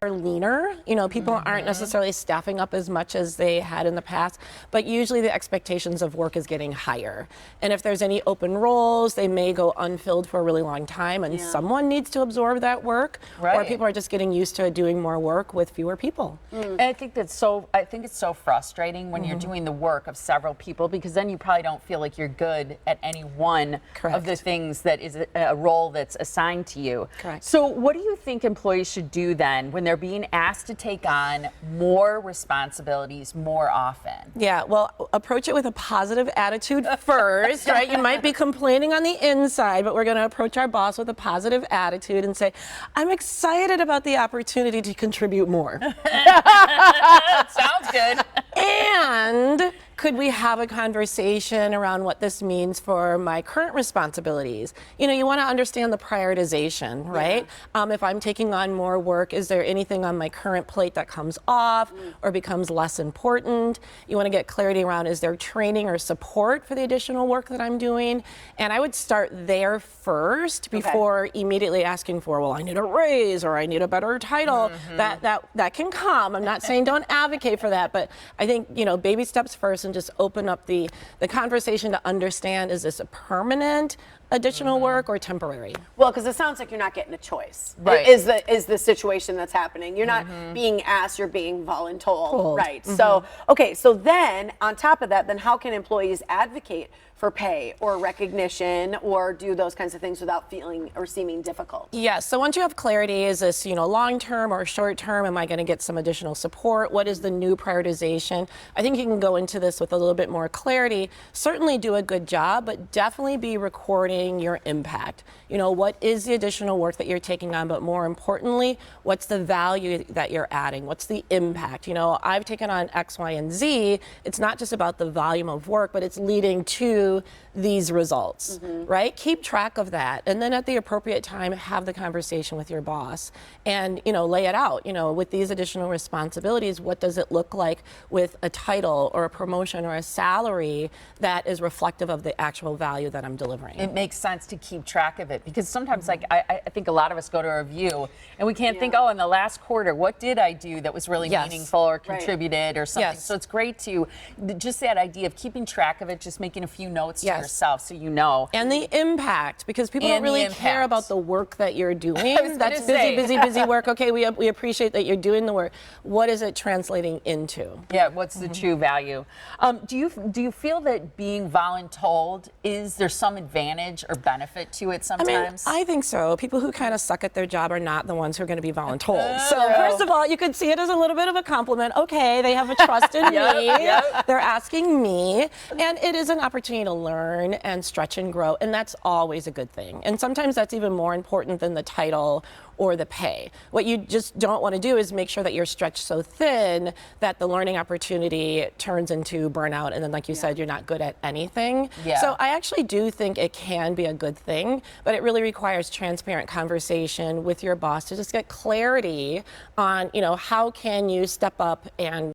are leaner. You know, people aren't necessarily staffing up as much as they had in the past, but usually the expectations of work is getting higher. And if there's any open roles, they may go unfilled for a really long time, and someone needs to absorb that work, or people are just getting used to doing more work with fewer people. And I think it's so frustrating when you're doing the work of several people, because then you probably don't feel like you're good at any one of the things that is a role that's assigned to you. Correct. So what do you think employees should do then when they're being asked to take on more responsibilities more often? Yeah, well, approach it with a positive attitude first, right? You might be complaining on the inside, but we're going to approach our boss with a positive attitude and say, I'm excited about the opportunity to contribute more. Sounds good. And could we have a conversation around what this means for my current responsibilities? You know, you want to understand the prioritization, right? If I'm taking on more work, is there anything on my current plate that comes off or becomes less important? You want to get clarity around, is there training or support for the additional work that I'm doing? And I would start there first before immediately asking for, well, I need a raise or I need a better title. That can come. I'm not saying don't advocate for that, but I think, you know, baby steps first, and just open up the conversation to understand, is this a permanent additional work or temporary? Well, because it sounds like you're not getting a choice. Right. Is the situation that's happening. You're not being asked, you're being voluntold. Right. So, okay, so then on top of that, then how can employees advocate for pay or recognition or do those kinds of things without feeling or seeming difficult? Yes, so once you have clarity, is this, you know, long-term or short-term? Am I going to get some additional support? What is the new prioritization? I think you can go into this with a little bit more clarity. Certainly do a good job, but definitely be recording your impact. You know, what is the additional work that you're taking on, but more importantly, what's the value that you're adding? What's the impact? You know, I've taken on X, Y, and Z. It's not just about the volume of work, but it's leading to these results, right? Keep track of that. And then at the appropriate time, have the conversation with your boss and, you know, lay it out. You know, with these additional responsibilities, what does it look like with a title or a promotion or a salary that is reflective of the actual value that I'm delivering? It makes sense to keep track of it, because sometimes, like, I think a lot of us go to a review and we can't think, oh, in the last quarter, what did I do that was really meaningful or contributed or something? So it's great to, just that idea of keeping track of it, just making a few notes to yourself so you know. And the impact, because people don't really care about the work that you're doing. That's busy work. Okay, we appreciate that you're doing the work. What is it translating into? Yeah, what's the true value? Do you feel that being voluntold, is there some advantage or benefit to it sometimes? I mean, I think so. People who kind of suck at their job are not the ones who are going to be voluntold. So first of all, you could see it as a little bit of a compliment. Okay, they have a trust in me. They're asking me, and it is an opportunity to learn and stretch and grow, and that's always a good thing. And sometimes that's even more important than the title or the pay. What you just don't want to do is make sure that you're stretched so thin that the learning opportunity turns into burnout, and then, like you said, you're not good at anything. So I actually do think it can be a good thing, but it really requires transparent conversation with your boss to just get clarity on, you know, how can you step up and